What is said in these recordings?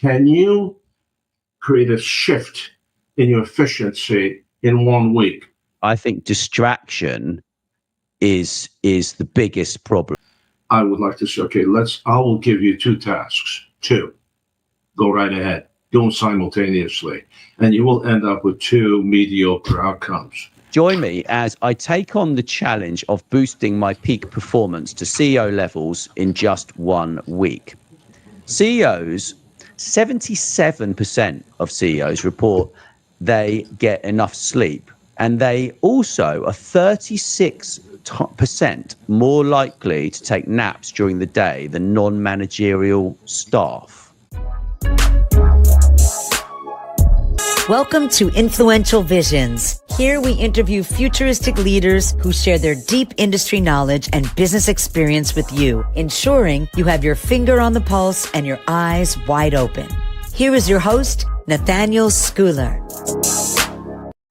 Can you create a shift in your efficiency in 1 week? I think distraction is the biggest problem. I would like to say, okay, I will give you 2 tasks. 2. Go right ahead. Do them simultaneously. And you will end up with 2 mediocre outcomes. Join me as I take on the challenge of boosting my peak performance to CEO levels in just 1 week. CEOs, 77% of CEOs report they get enough sleep, and they also are 36% more likely to take naps during the day than non-managerial staff. Welcome to Influential Visions. Here we interview futuristic leaders who share their deep industry knowledge and business experience with you, ensuring you have your finger on the pulse and your eyes wide open. Here is your host, Nathaniel Schooler.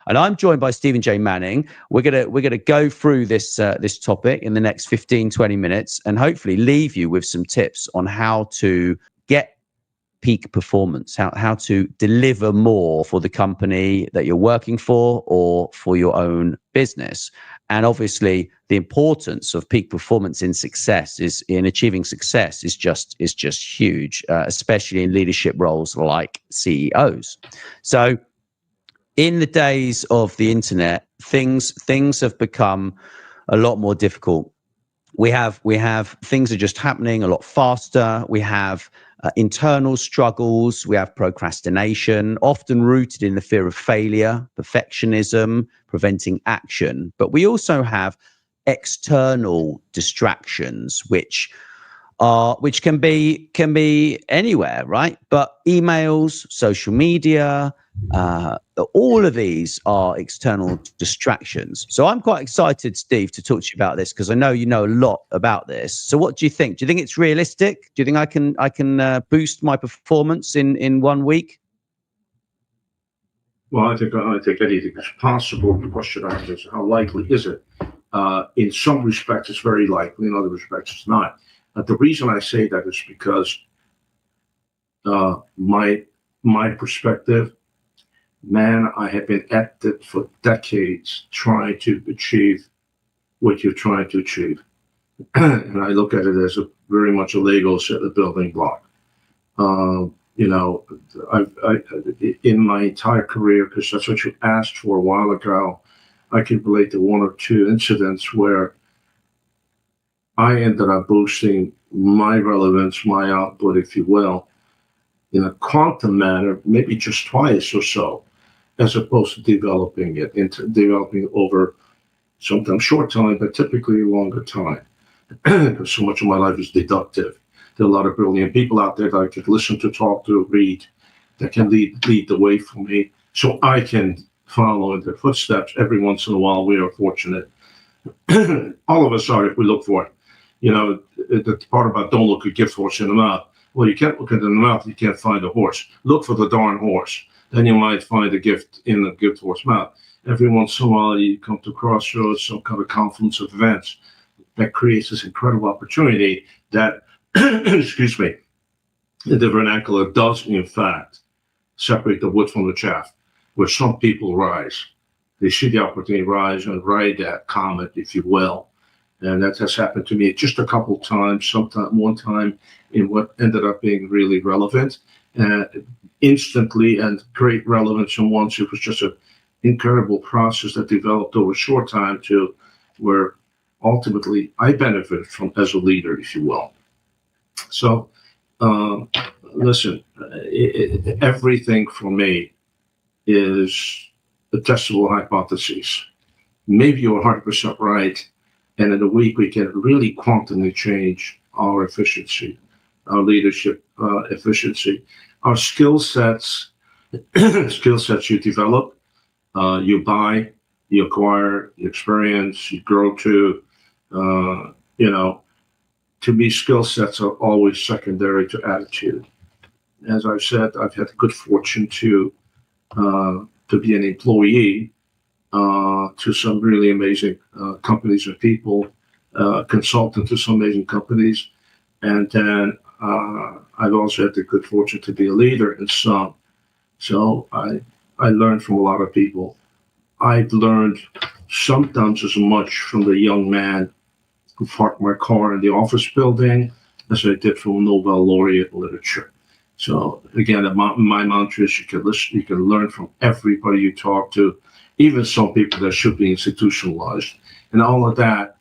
And I'm joined by Stephen J. Manning. We're gonna go through this topic in the next 15-20 minutes, and hopefully leave you with some tips on how to get peak performance, how to deliver more for the company that you're working for or for your own business. And obviously the importance of peak performance in achieving success is just huge, especially in leadership roles like CEOs. So in the days of the internet, things have become a lot more difficult. We have things are just happening a lot faster. We have internal struggles. We have procrastination, often rooted in the fear of failure, perfectionism, preventing action. But we also have external distractions, which can be anywhere, right? But emails, social media, all of these are external distractions. So I'm quite excited, Steve, to talk to you about this, because I know you know a lot about this. So what do you think? Do you think it's realistic? Do you think I can boost my performance in 1 week? Well, I think anything is possible. The question is, how likely is it? In some respects, it's very likely. In other respects, it's not. The reason I say that is because my perspective, man, I have been at it for decades trying to achieve what you're trying to achieve. And I look at it as very much a Lego set, a building block. In my entire career, because that's what you asked for a while ago, I can relate to 1 or 2 incidents where I ended up boosting my relevance, my output, if you will, in a quantum manner, maybe just twice or so, as opposed to developing over sometimes short time, but typically a longer time. Because so much of my life is deductive. There are a lot of brilliant people out there that I could listen to, talk to, read, that can lead the way for me, so I can follow in their footsteps. Every once in a while, we are fortunate. All of us are, if we look for it. The part about don't look a gift horse in the mouth. Well, you can't look at it in the mouth, you can't find a horse. Look for the darn horse. Then you might find a gift in the gift horse mouth. Every once in a while, you come to crossroads, some kind of confluence of events that creates this incredible opportunity that, excuse me, the vernacular does, in fact, separate the wood from the chaff, where some people rise. They see the opportunity rise and ride that comet, if you will. And that has happened to me just a couple of times, one time in what ended up being really relevant, instantly, and great relevance. And once it was just an incredible process that developed over a short time to where ultimately I benefited from as a leader, if you will. So, listen, everything for me is a testable hypothesis. Maybe you're 100% right. And in a week, we can really quantumly change our efficiency, our leadership efficiency, our skill sets you develop, you buy, you acquire, you experience, you grow to. To me, skill sets are always secondary to attitude. As I've said, I've had the good fortune to be an employee to some really amazing companies and people, consultant to some amazing companies. And then I've also had the good fortune to be a leader in some. So I learned from a lot of people. I've learned sometimes as much from the young man who parked my car in the office building as I did from Nobel laureate literature. So again, my mantra is you can listen, you can learn from everybody you talk to, even some people that should be institutionalized, and all of that.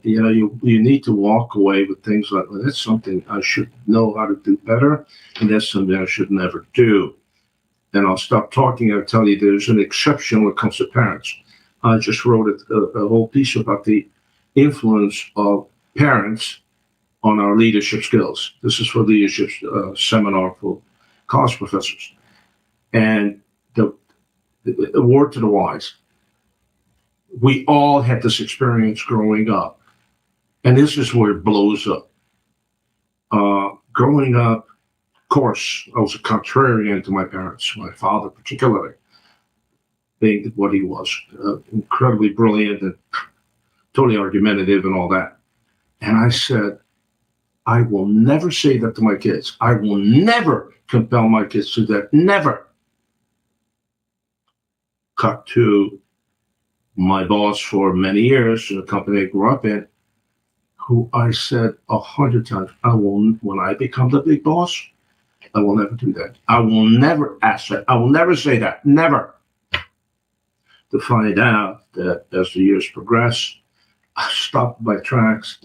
You need to walk away with things like, well, that's something I should know how to do better, and that's something I should never do. And I'll stop talking. I'll tell you there's an exception when it comes to parents. I just wrote a whole piece about the influence of parents on our leadership skills. This is for leadership seminar for college professors. And the word to the wise, we all had this experience growing up. And this is where it blows up. Growing up, of course, I was a contrarian to my parents, my father particularly, being what he was, incredibly brilliant and totally argumentative and all that. And I said, I will never say that to my kids. I will never compel my kids to that. Never. Cut to my boss for many years in the company I grew up in, who I said 100 times, when I become the big boss, I will never do that. I will never ask that. I will never say that. Never. To find out that as the years progress, I stopped my tracks.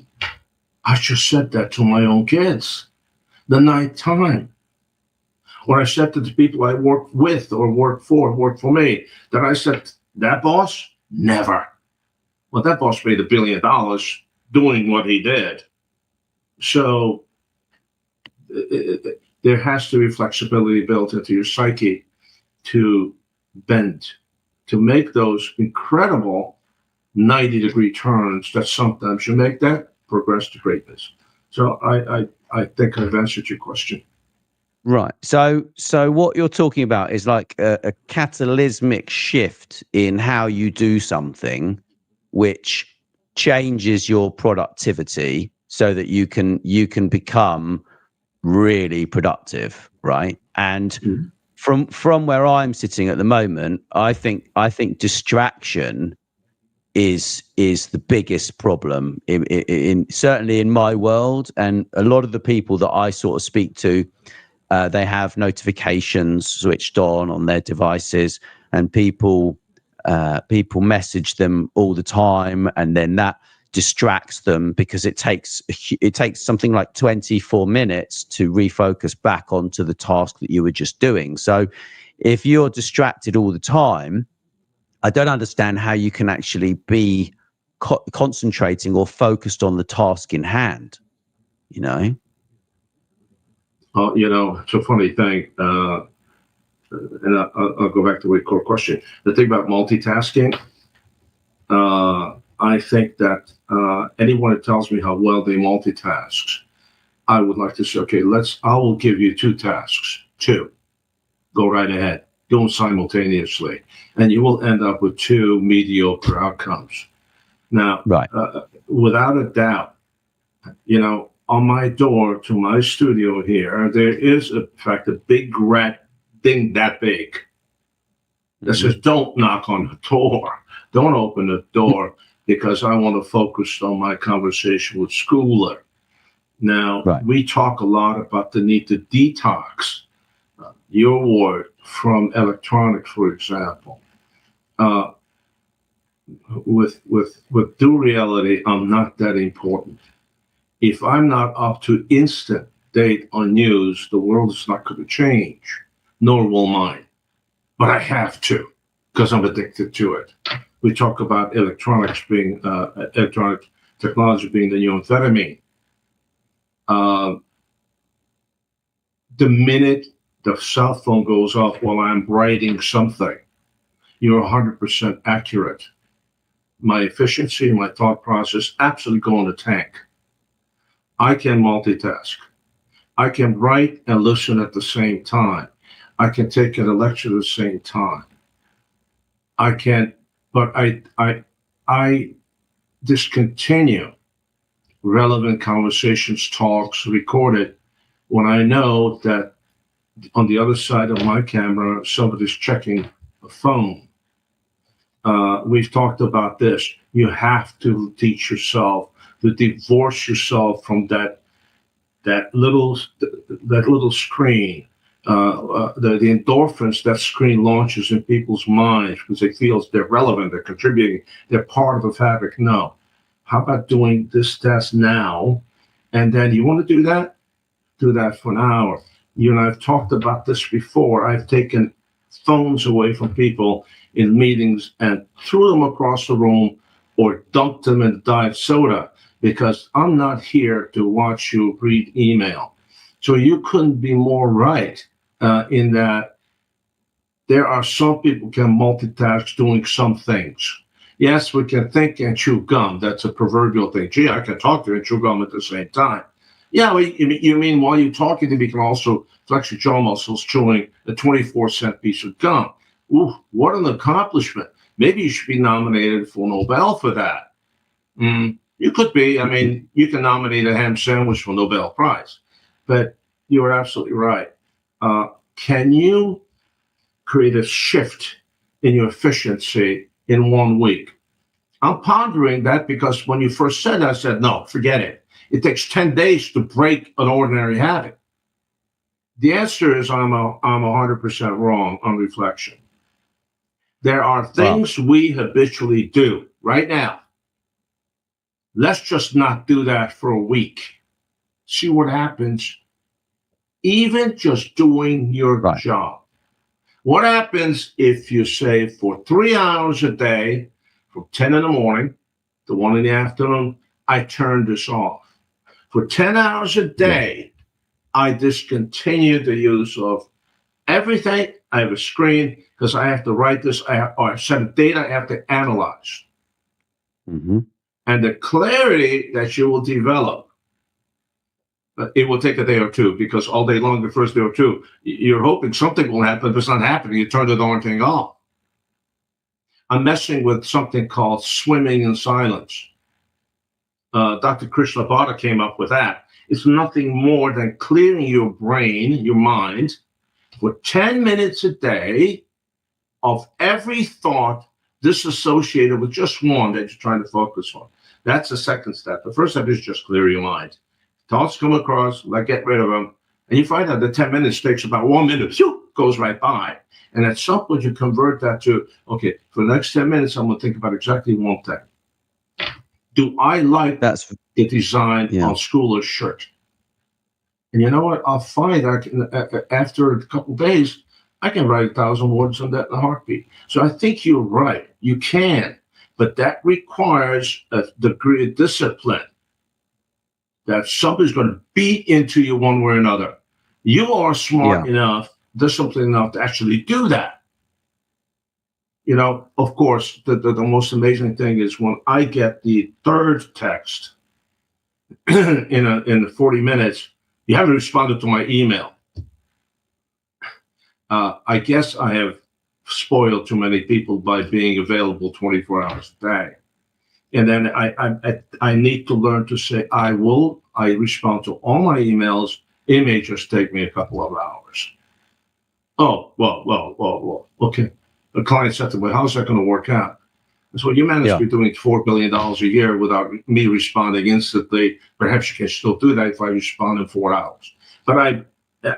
I just said that to my own kids the night time. When I said to the people I work with or work for me, that I said, that boss? Never. Well, that boss made $1 billion doing what he did. So there has to be flexibility built into your psyche to bend, to make those incredible 90-degree turns that sometimes you make that progress to greatness. So I think I've answered your question. Right. So what you're talking about is like a catalysmic shift in how you do something, which changes your productivity so that you can become really productive, right? And from where I'm sitting at the moment, I think distraction is the biggest problem in certainly in my world, and a lot of the people that I sort of speak to, they have notifications switched on their devices, and people message them all the time, and then that distracts them because it takes something like 24 minutes to refocus back onto the task that you were just doing. So if you're distracted all the time, I don't understand how you can actually be concentrating or focused on the task in hand, you know? It's a funny thing. And I'll go back to the core question. The thing about multitasking, I think that anyone that tells me how well they multitask, I would like to say, okay, I will give you 2 tasks. 2. Go right ahead. Do them simultaneously. And you will end up with 2 mediocre outcomes. Now, right. Without a doubt, on my door to my studio here, there is, in fact, a big red thing that big that says, don't knock on the door. Don't open the door because I want to focus on my conversation with Schooler. Now, we talk a lot about the need to detox your word from electronics, for example. With due reality, I'm not that important. If I'm not up to instant date on news, the world is not going to change, nor will mine. But I have to, because I'm addicted to it. We talk about electronic technology being the new amphetamine. The minute the cell phone goes off while I'm writing something, you're 100% accurate. My efficiency, my thought process, absolutely go in the tank. I can multitask. I can write and listen at the same time. I can take a lecture at the same time. I can, but I discontinue relevant conversations, talks, recorded when I know that on the other side of my camera, somebody's checking a phone. We've talked about this. You have to teach yourself to divorce yourself from that little screen, the endorphins that screen launches in people's minds because they feel they're relevant, they're contributing, they're part of the fabric. No. How about doing this test now? And then you want to do that? Do that for an hour. You and I have talked about this before. I've taken phones away from people in meetings and threw them across the room or dumped them in diet soda because I'm not here to watch you read email. So you couldn't be more right in that there are some people can multitask doing some things. Yes, we can think and chew gum. That's a proverbial thing. Gee, I can talk to you and chew gum at the same time. Yeah, well, you mean while you're talking to me, you can also flex your jaw muscles chewing a 24-cent piece of gum. Ooh, what an accomplishment. Maybe you should be nominated for Nobel for that. You could be. I mean, you can nominate a ham sandwich for Nobel Prize. But you are absolutely right. Can you create a shift in your efficiency in 1 week? I'm pondering that because when you first said that, I said, no, forget it. It takes 10 days to break an ordinary habit. The answer is I'm 100% wrong on reflection. There are things we habitually do right now. Let's just not do that for a week. See what happens. Even just doing your job. What happens if you say for 3 hours a day, from 10 in the morning to 1 in the afternoon, I turn this off. For 10 hours a day, I discontinue the use of everything. I have a screen because I have to write this, or I set a date I have to analyze. Mm-hmm. And the clarity that you will develop, it will take a day or two because all day long, the first day or two, you're hoping something will happen. If it's not happening, you turn the darn thing off. I'm messing with something called swimming in silence. Dr. Krishna Bhatta came up with that. It's nothing more than clearing your brain, your mind, for 10 minutes a day of every thought disassociated with just one that you're trying to focus on. That's the second step. The first step is just clear your mind. Thoughts come across, get rid of them. And you find out the 10 minutes takes about 1 minute, goes right by. And at some point you convert that to, okay, for the next 10 minutes, I'm going to think about exactly one thing. Do I like the design on Schooler's shirt? And you know what? I'll find after a couple of days, I can write 1,000 words on that in a heartbeat. So I think you're right. You can. But that requires a degree of discipline that somebody's going to beat into you one way or another. You are smart enough, disciplined enough to actually do that. You know, of course, the most amazing thing is when I get the third text in 40 minutes, you haven't responded to my email. I guess I have spoiled too many people by being available 24 hours a day. And then I need to learn to say, I respond to all my emails. It may just take me a couple of hours. Oh, well, okay. The client said to me, how's that going to work out? So you manage to be doing $4 billion a year without me responding instantly. Perhaps you can still do that if I respond in 4 hours. But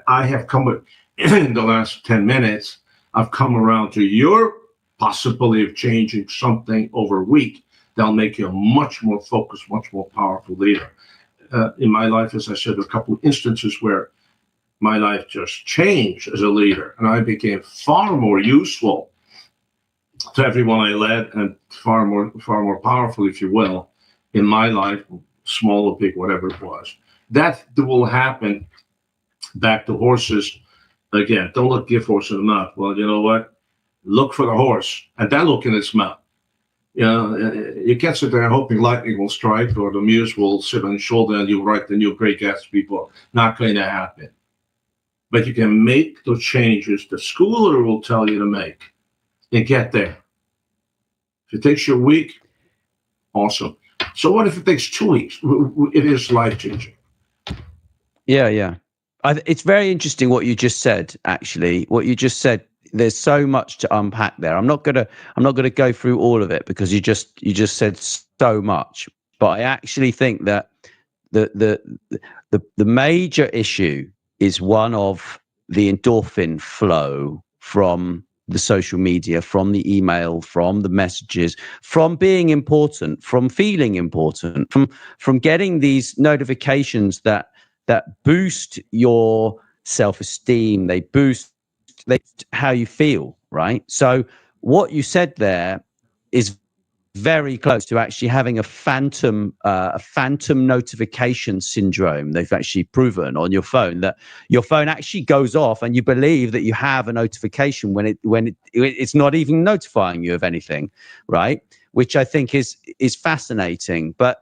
I have come with, in the last 10 minutes, I've come around to your possibility of changing something over a week that'll make you a much more focused, much more powerful leader. In my life, as I said, a couple of instances where my life just changed as a leader, and I became far more useful to everyone I led, and far more powerful, if you will, in my life, small or big, whatever it was. That will happen. Back to horses again. Don't look gift horse in the mouth. Well, you know what? Look for the horse, and then look in its mouth. You know, you can't sit there hoping lightning will strike or the muse will sit on your shoulder and you'll write the new Great Gatsby book. Not going to happen. But you can make the changes the schooler will tell you to make and get there. If it takes you a week, awesome. So what if it takes 2 weeks? It is life-changing. Yeah. It's very interesting what you just said. Actually, what you just said. There's so much to unpack there. I'm not gonna go through all of it because you just said so much. But I actually think that the major issue is one of the endorphin flow from the social media, from the email, from the messages, from being important, from feeling important, from getting these notifications that boost your self-esteem. They boost how you feel, right? So what you said there is very close to actually having a phantom notification syndrome. They've actually proven on your phone that your phone actually goes off and you believe that you have a notification when it's not even notifying you of anything, right? Which I think is fascinating. But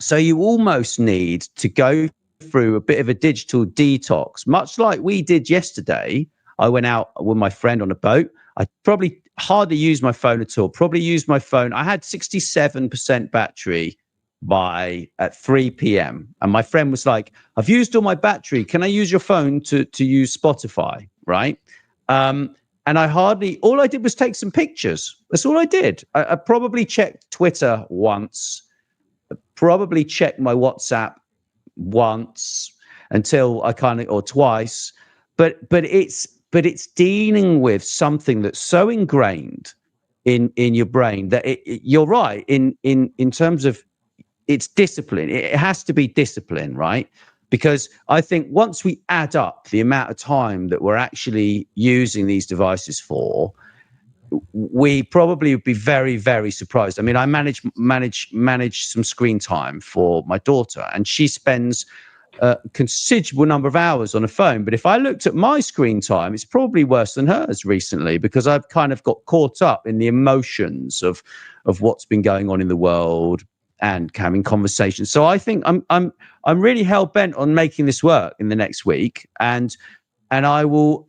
so you almost need to go through a bit of a digital detox, much like we did yesterday. I went out with my friend on a boat. I probably hardly used my phone at all. Probably used my phone. I had 67% battery at 3 p.m. And my friend was like, I've used all my battery. Can I use your phone to use Spotify? Right. And all I did was take some pictures. That's all I did. I probably checked Twitter once, probably checked my WhatsApp once or twice. But it's dealing with something that's so ingrained in your brain that you're right in terms of it's discipline. It has to be discipline, right? Because I think once we add up the amount of time that we're actually using these devices for, we probably would be very, very surprised. I mean, I manage some screen time for my daughter, and she spends a considerable number of hours on a phone. But if I looked at my screen time, it's probably worse than hers recently, because I've kind of got caught up in the emotions of what's been going on in the world and having conversations. So I think I'm really hell bent on making this work in the next week, and I will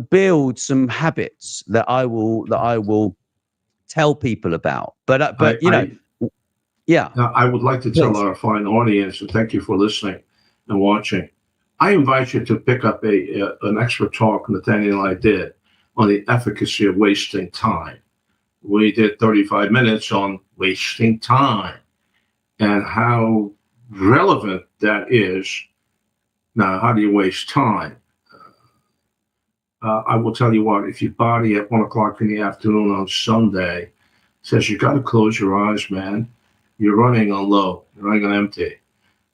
build some habits that I will tell people about. But yeah. Now, I would like to tell our fine audience, and thank you for listening and watching. I invite you to pick up an expert talk Nathaniel and I did on the efficacy of wasting time. We did 35 minutes on wasting time and how relevant that is. Now, how do you waste time? I will tell you what, if your body at 1 o'clock in the afternoon on Sunday says you got to close your eyes, man, you're running on low, you're running on empty.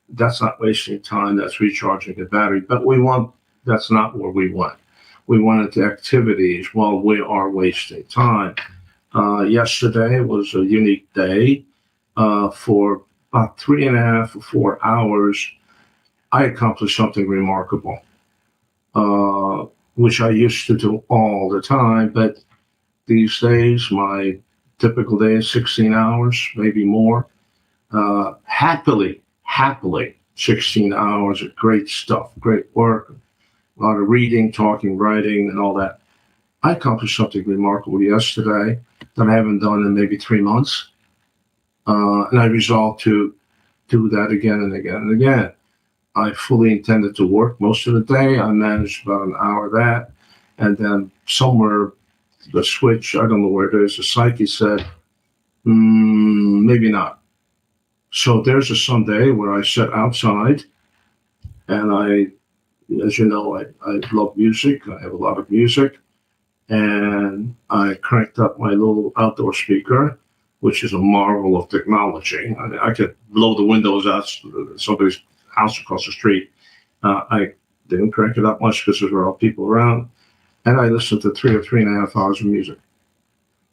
That's not wasting time, that's recharging the battery. But that's not where we went. We went into activities while we are wasting time. Yesterday was a unique day. For about 3.5 or 4 hours, I accomplished something remarkable, which I used to do all the time. But these days, my typical day is 16 hours, maybe more. Happily 16 hours of great stuff, great work, a lot of reading, talking, writing, and all that. I accomplished something remarkable yesterday that I haven't done in maybe 3 months. And I resolved to do that again and again and again. I fully intended to work most of the day. I managed about an hour of that. And then somewhere the switch, I don't know where it is, the psyche said, maybe not. So there's a Sunday where I sat outside, and I, as you know, I love music. I have a lot of music. And I cranked up my little outdoor speaker, which is a marvel of technology. I could blow the windows out somebody's house across the street. I didn't crank it up much because there were all people around. And I listened to 3 or 3.5 hours of music.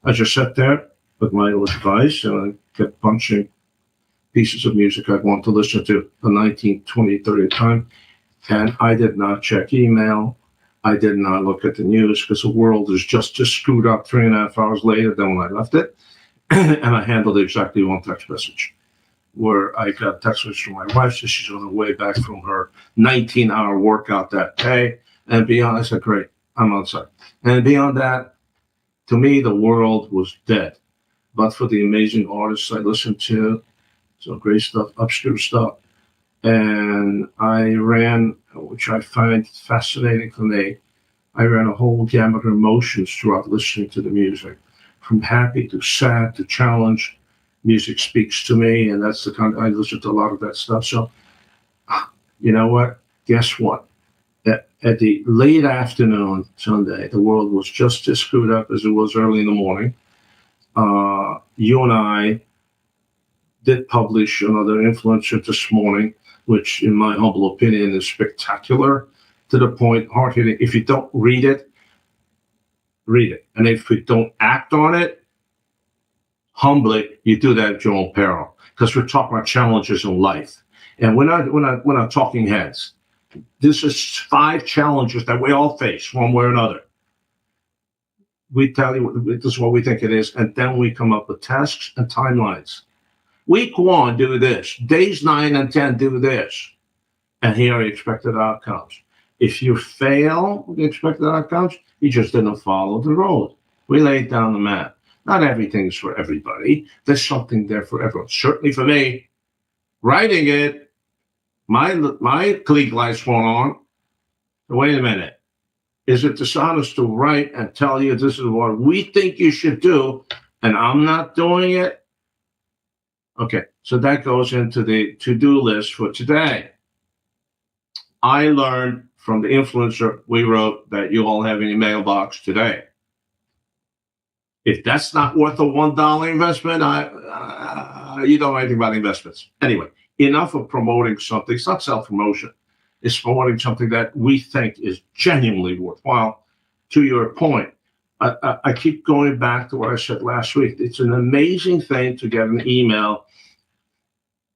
I just sat there with my little device, and I kept punching pieces of music I'd want to listen to the 19th, 20th, 30th time. And I did not check email. I did not look at the news, because the world is just as screwed up 3.5 hours later than when I left it. And I handled exactly one text message, where I got a text message from my wife. So she's on her way back from her 19-hour workout that day. And beyond, I said, great, I'm outside. And beyond that, to me, the world was dead. But for the amazing artists I listened to, some great stuff, obscure stuff, and I ran, which I find fascinating for me, I ran a whole gamut of emotions throughout listening to the music, from happy to sad to challenge. Music speaks to me, and that's the kind I listen to a lot of that stuff. So, you know what? Guess what? At the late afternoon Sunday, the world was just as screwed up as it was early in the morning. You and I did publish another influencer this morning, which, in my humble opinion, is spectacular, to the point, hard hitting. If you don't read it, read it. And if you don't act on it, humbly, you do that at your own peril. Because we're talking about challenges in life. And we're not talking heads. This is 5 challenges that we all face one way or another. We tell you this is what we think it is, and then we come up with tasks and timelines. Week 1, do this. Days 9 and 10, do this. And here are the expected outcomes. If you fail with the expected outcomes, you just didn't follow the road. We laid down the map. Not everything's for everybody. There's something there for everyone. Certainly for me, writing it, my clique lights went on. Wait a minute. Is it dishonest to write and tell you this is what we think you should do, and I'm not doing it? Okay, so that goes into the to-do list for today. I learned from the influencer we wrote that you all have in your mailbox today. If that's not worth a $1 investment, you don't know anything about investments. Anyway, enough of promoting something. It's not self-promotion. It's promoting something that we think is genuinely worthwhile. To your point, I keep going back to what I said last week. It's an amazing thing to get an email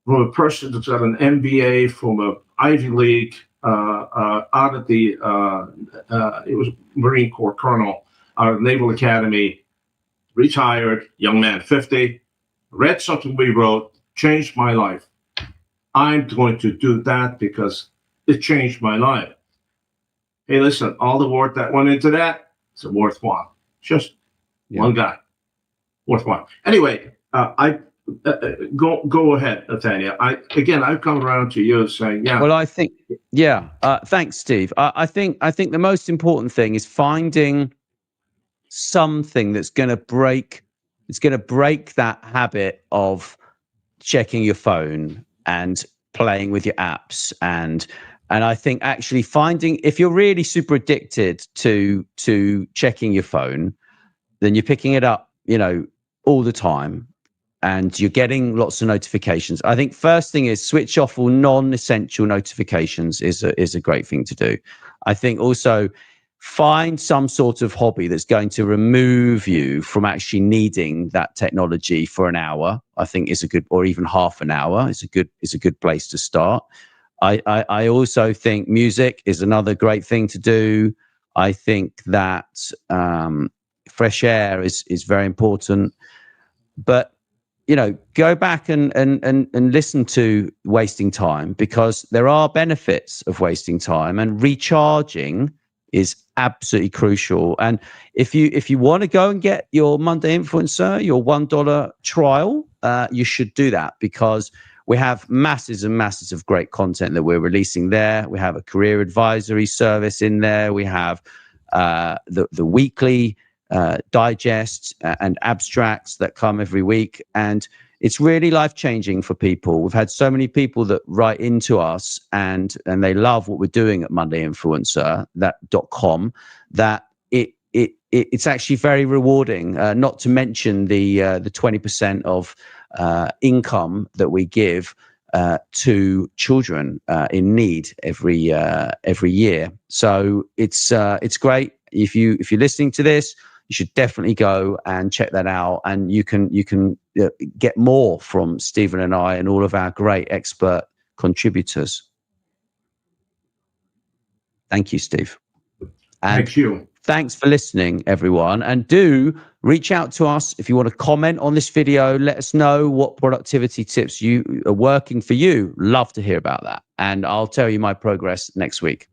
from a person that's got an MBA from an Ivy League out of the, it was Marine Corps colonel, out of Naval Academy, retired, young man, 50, read something we wrote, changed my life. I'm going to do that because it changed my life. Hey, listen, all the work that went into that, it's worthwhile. Just one guy, worthwhile. Anyway, go ahead, Nathaniel. I've come around to you saying, yeah. Well, I think, thanks, Steve. I think the most important thing is finding something that's going to break that habit of checking your phone and playing with your apps, and I think actually finding, if you're really super addicted to checking your phone, then you're picking it up, all the time, and you're getting lots of notifications. I think first thing is switch off all non-essential notifications is a great thing to do. I think also find some sort of hobby that's going to remove you from actually needing that technology for an hour. I think is a good, or even half an hour is a good place to start. I also think music is another great thing to do. I think that fresh air is very important. But go back and listen to wasting time, because there are benefits of wasting time, and recharging is absolutely crucial. And if you want to go and get your Monday Influencer, your $1 trial, you should do that, because we have masses and masses of great content that we're releasing there. We have a career advisory service in there. We have the weekly digests and abstracts that come every week, and it's really life-changing for people. We've had so many people that write into us and they love what we're doing at mondayinfluencer.com, that it's actually very rewarding, not to mention the 20% of income that we give to children in need every year. So it's great. If you're listening to this, you should definitely go and check that out, and you can get more from Stephen and I and all of our great expert contributors. Thank you, Steve. And thank you. Thanks for listening, everyone. And do reach out to us if you want to comment on this video. Let us know what productivity tips you are working for you. Love to hear about that. And I'll tell you my progress next week.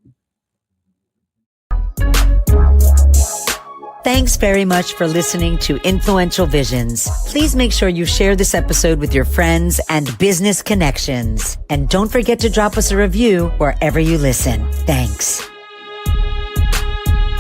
Thanks very much for listening to Influential Visions. Please make sure you share this episode with your friends and business connections. And don't forget to drop us a review wherever you listen. Thanks.